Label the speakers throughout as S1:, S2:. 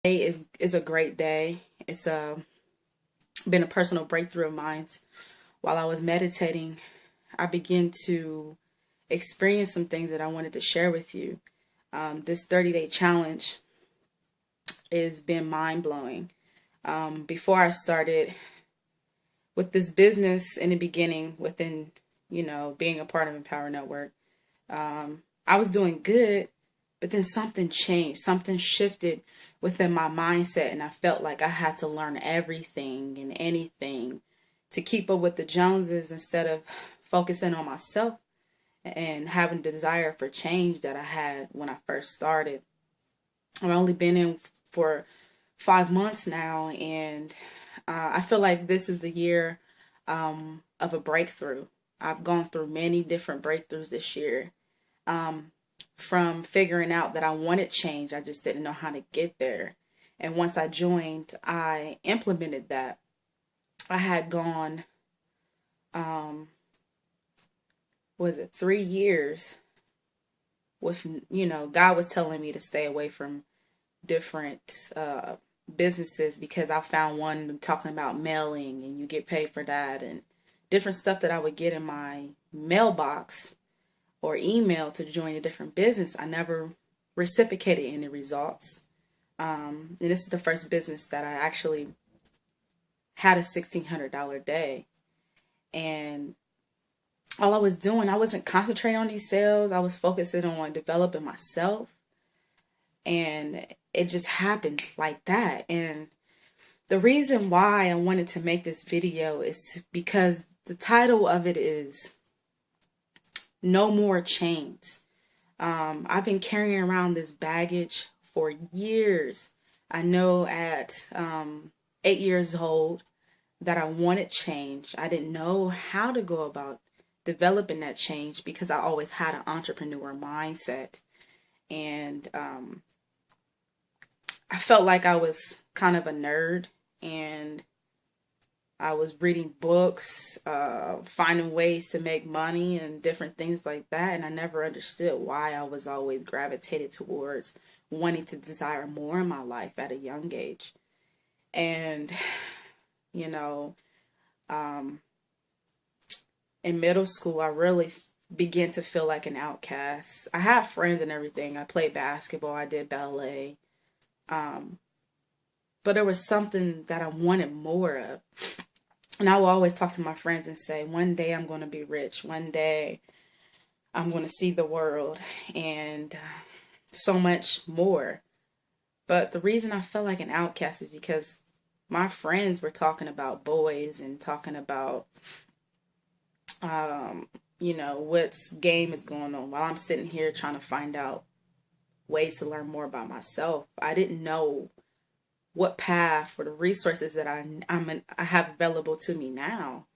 S1: Today is a great day. It's been a personal breakthrough of mine. While I was meditating, I began to experience some things that I wanted to share with you. This 30-day challenge has been mind-blowing. Before I started with this business in the beginning, within, being a part of Empower Network, I was doing good, but then something changed, something shifted within my mindset, and I felt like I had to learn everything and anything to keep up with the Joneses instead of focusing on myself and having the desire for change that I had when I first started. I've only been in for 5 months now, and I feel like this is the year of a breakthrough. I've gone through many different breakthroughs this year. From figuring out that I wanted change, I just didn't know how to get there. And once I joined, I implemented that. I had gone, was it 3 years with, God was telling me to stay away from different businesses because I found one talking about mailing and you get paid for that and different stuff that I would get in my mailbox or email to join a different business. I never reciprocated any results. And this is the first business that I actually had a $1,600 day. And all I was doing, I wasn't concentrating on these sales. I was focusing on developing myself. And it just happened like that. And the reason why I wanted to make this video is because the title of it is No More Chains. I've been carrying around this baggage for years. I know at 8 years old that I wanted change. I didn't know how to go about developing that change because I always had an entrepreneur mindset. And I felt like I was kind of a nerd, and I was reading books, finding ways to make money and different things like that. And I never understood why I was always gravitated towards wanting to desire more in my life at a young age. And, you know, in middle school, I really began to feel like an outcast. I had friends and everything. I played basketball. I did ballet. But there was something that I wanted more of. And I will always talk to my friends and say, one day I'm going to be rich. One day I'm going to see the world and so much more. But the reason I felt like an outcast is because my friends were talking about boys and talking about, what's game is going on while I'm sitting here trying to find out ways to learn more about myself. I didn't know what path or the resources that I have available to me now.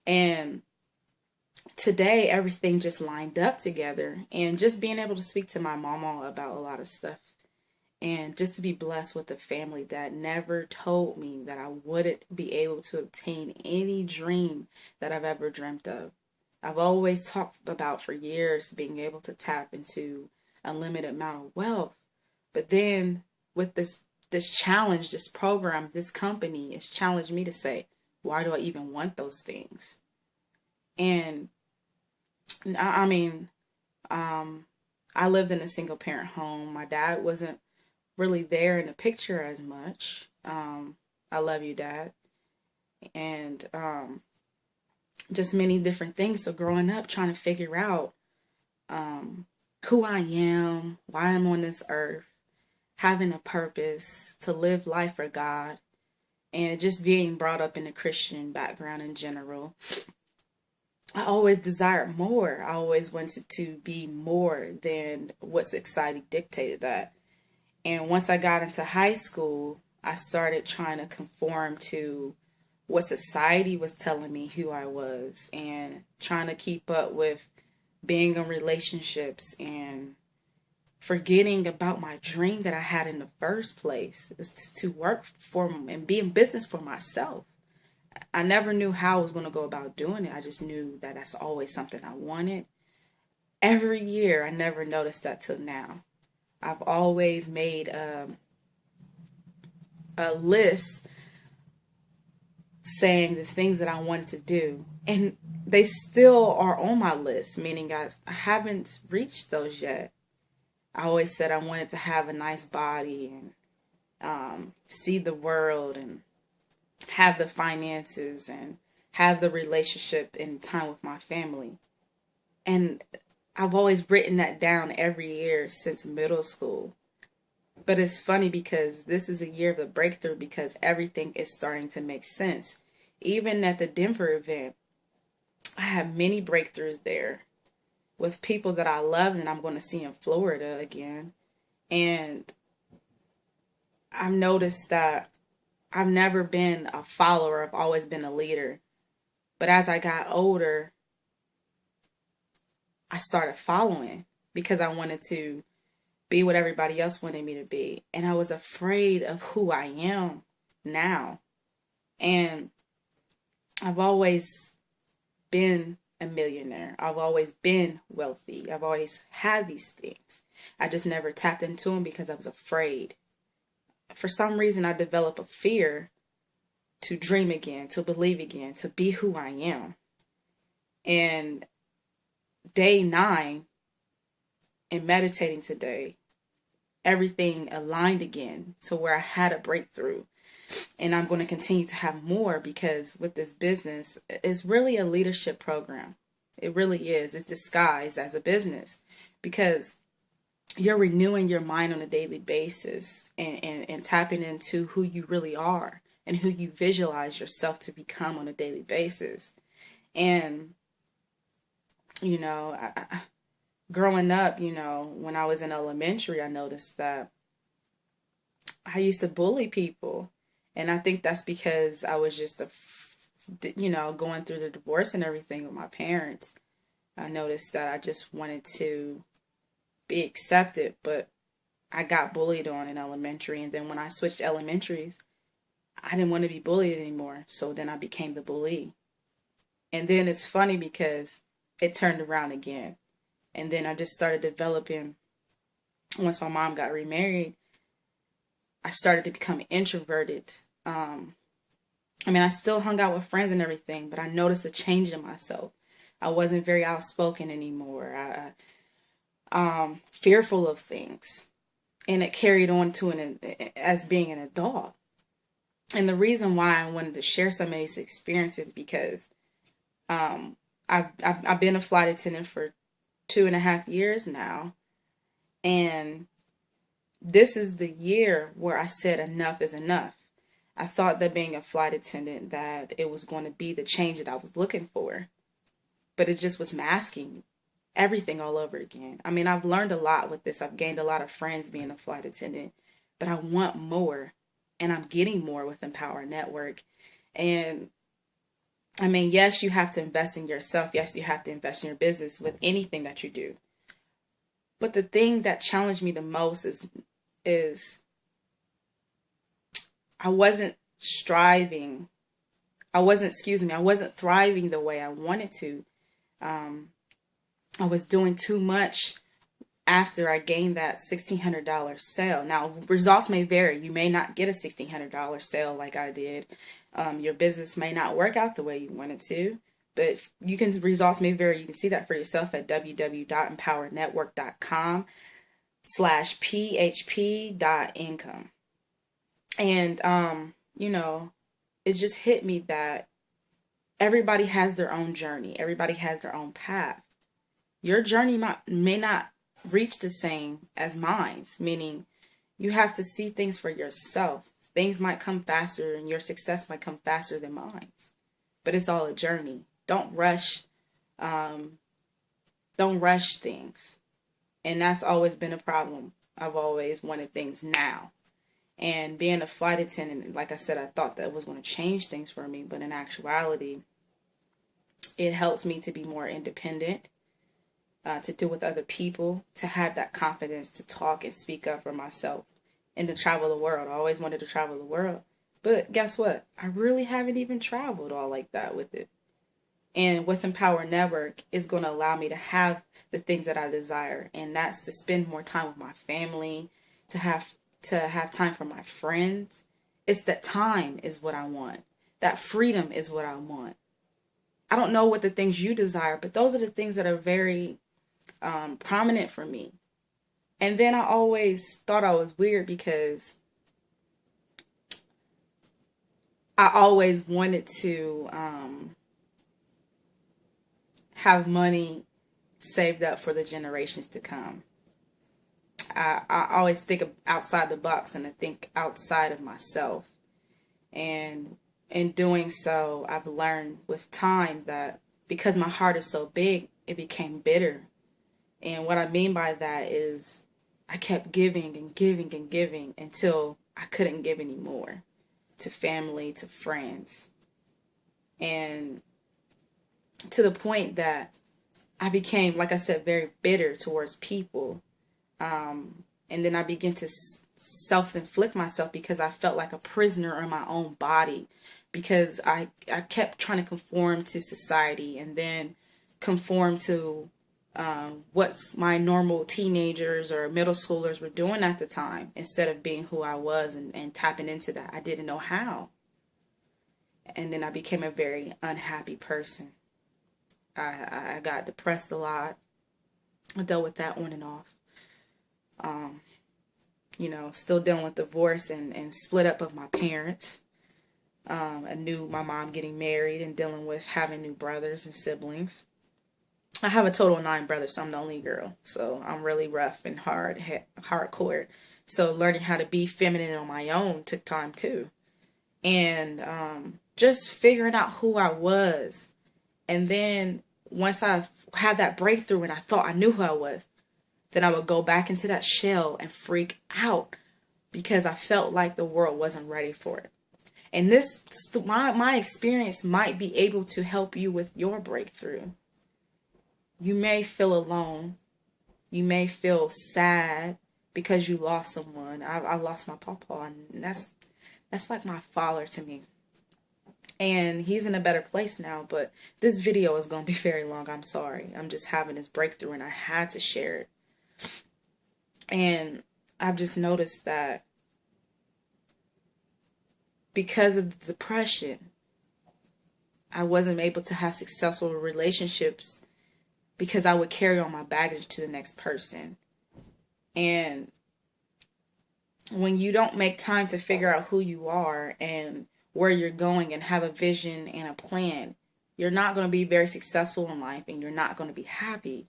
S1: And today everything just lined up together, and just being able to speak to my mama about a lot of stuff, and just to be blessed with a family that never told me that I wouldn't be able to obtain any dream that I've ever dreamt of. I've always talked about for years being able to tap into a limited amount of wealth. But then with this challenge, this program, this company has challenged me to say, why do I even want those things? And I mean, I lived in a single parent home. My dad wasn't really there in the picture as much. I love you, Dad. And just many different things. So growing up, trying to figure out who I am, why I'm on this earth, having a purpose to live life for God, and just being brought up in a Christian background in general. I always desired more. I always wanted to be more than what society dictated that. And once I got into high school, I started trying to conform to what society was telling me who I was, and trying to keep up with being in relationships and forgetting about my dream that I had in the first place, is to work for and be in business for myself. I never knew how I was going to go about doing it. I just knew that that's always something I wanted. Every year, I never noticed that till now. I've always made a list saying the things that I wanted to do. And they still are on my list, meaning I haven't reached those yet. I always said I wanted to have a nice body and see the world and have the finances and have the relationship and time with my family. And I've always written that down every year since middle school. But it's funny because this is a year of the breakthrough because everything is starting to make sense. Even at the Denver event, I had many breakthroughs there with people that I love and I'm going to see in Florida again. And I've noticed that I've never been a follower. I've always been a leader. But as I got older, I started following because I wanted to be what everybody else wanted me to be. And I was afraid of who I am now. And I've always been a millionaire. I've always been wealthy. I've always had these things. I just never tapped into them because I was afraid. For some reason, I developed a fear to dream again, to believe again, to be who I am. And day 9, in meditating today, everything aligned again to where I had a breakthrough. And I'm going to continue to have more because with this business, it's really a leadership program. It really is. It's disguised as a business because you're renewing your mind on a daily basis and tapping into who you really are and who you visualize yourself to become on a daily basis. And, you know, growing up, you know, when I was in elementary, I noticed that I used to bully people. And I think that's because I was just, going through the divorce and everything with my parents. I noticed that I just wanted to be accepted, but I got bullied on in elementary. And then when I switched elementaries, I didn't want to be bullied anymore. So then I became the bully. And then it's funny because it turned around again. And then I just started developing, once my mom got remarried, I started to become introverted. I still hung out with friends and everything, but I noticed a change in myself. I wasn't very outspoken anymore. Fearful of things. And it carried on to as being an adult. And the reason why I wanted to share some of these experiences because I've been a flight attendant for 2.5 years now. And this is the year where I said enough is enough. I thought that being a flight attendant, that it was going to be the change that I was looking for. But it just was masking everything all over again. I mean, I've learned a lot with this. I've gained a lot of friends being a flight attendant. But I want more. And I'm getting more with Empower Network. And I mean, yes, you have to invest in yourself. Yes, you have to invest in your business with anything that you do. But the thing that challenged me the most is I wasn't I wasn't thriving the way I wanted to. I was doing too much after I gained that $1,600 sale. Now, results may vary. You may not get a $1,600 sale like I did. Your business may not work out the way you wanted to, but results may vary. You can see that for yourself at www.empowernetwork.com/php.income. And, it just hit me that everybody has their own journey. Everybody has their own path. Your journey may not reach the same as mine's, meaning you have to see things for yourself. Things might come faster and your success might come faster than mine's. But it's all a journey. Don't rush things. And that's always been a problem. I've always wanted things now. And being a flight attendant, like I said, I thought that was going to change things for me. But in actuality, it helps me to be more independent, to deal with other people, to have that confidence to talk and speak up for myself, and to travel the world. I always wanted to travel the world. But guess what? I really haven't even traveled all like that with it. And with Empower Network is going to allow me to have the things that I desire. And that's to spend more time with my family, to have time for my friends. It's that time is what I want. That freedom is what I want. I don't know what the things you desire, but those are the things that are very prominent for me. And then I always thought I was weird because I always wanted to have money saved up for the generations to come. I always think of outside the box and I think outside of myself. And in doing so, I've learned with time that because my heart is so big, it became bitter. And what I mean by that is I kept giving and giving and giving until I couldn't give anymore to family, to friends. And to the point that I became, like I said, very bitter towards people. And then I began to self-inflict myself because I felt like a prisoner in my own body, because I kept trying to conform to society and then conform to what my normal teenagers or middle schoolers were doing at the time, instead of being who I was and tapping into that. I didn't know how. And then I became a very unhappy person. I got depressed a lot. I dealt with that on and off. Still dealing with divorce and split up of my parents. I knew my mom getting married and dealing with having new brothers and siblings. I have a total of 9 brothers, so I'm the only girl. So I'm really rough and hardcore. So learning how to be feminine on my own took time too. And just figuring out who I was. And then once I had that breakthrough and I thought I knew who I was, then I would go back into that shell and freak out because I felt like the world wasn't ready for it. And my experience might be able to help you with your breakthrough. You may feel alone. You may feel sad because you lost someone. I lost my papa, and that's like my father to me. And he's in a better place now, but this video is going to be very long. I'm sorry. I'm just having this breakthrough and I had to share it. And I've just noticed that because of the depression, I wasn't able to have successful relationships because I would carry on my baggage to the next person. And when you don't make time to figure out who you are and where you're going and have a vision and a plan, you're not going to be very successful in life and you're not going to be happy.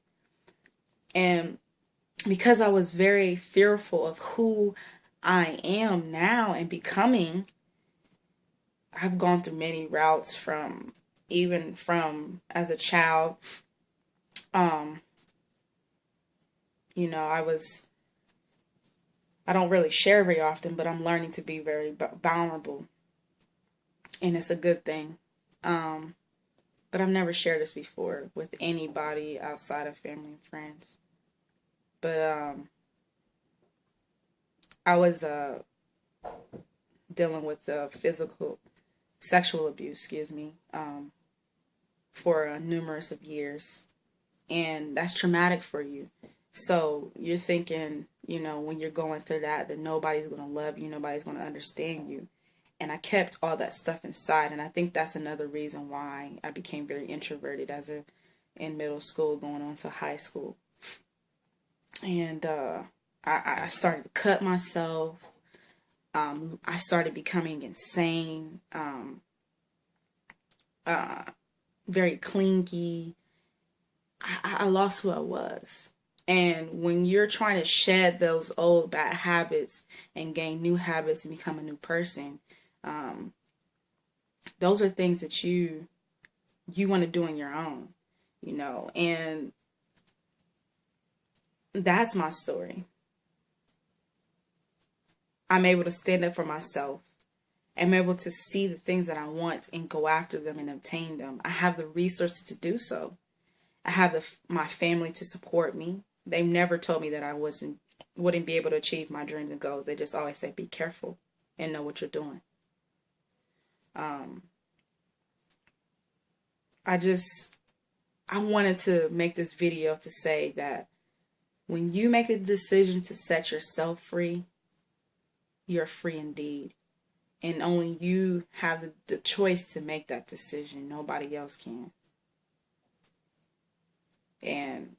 S1: And because I was very fearful of who I am now and becoming, I've gone through many routes from as a child. I don't really share very often, but I'm learning to be very vulnerable. And it's a good thing. But I've never shared this before with anybody outside of family and friends. But I was dealing with sexual abuse, for numerous of years. And that's traumatic for you. So you're thinking, when you're going through that nobody's going to love you, nobody's going to understand you. And I kept all that stuff inside. And I think that's another reason why I became very introverted in middle school, going on to high school. And I started to cut myself. I started becoming insane, very clingy. I lost who I was. And when you're trying to shed those old bad habits and gain new habits and become a new person, those are things that you want to do on your own, and that's my story. I'm able to stand up for myself. I'm able to see the things that I want and go after them and obtain them. I have the resources to do so. I have my family to support me. They've never told me that I wouldn't be able to achieve my dreams and goals. They just always say, be careful and know what you're doing. I wanted to make this video to say that when you make a decision to set yourself free, you're free indeed. And only you have the choice to make that decision. Nobody else can. And,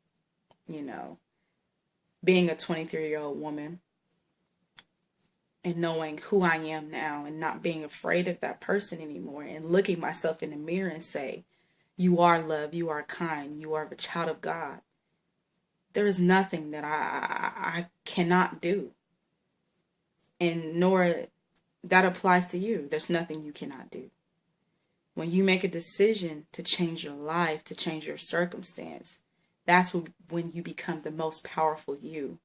S1: you know, being a 23-year-old woman and knowing who I am now and not being afraid of that person anymore and looking myself in the mirror and say, you are love, you are kind, you are a child of God. There is nothing that I cannot do. And nor that applies to you. There's nothing you cannot do. When you make a decision to change your life, to change your circumstance, that's when you become the most powerful you.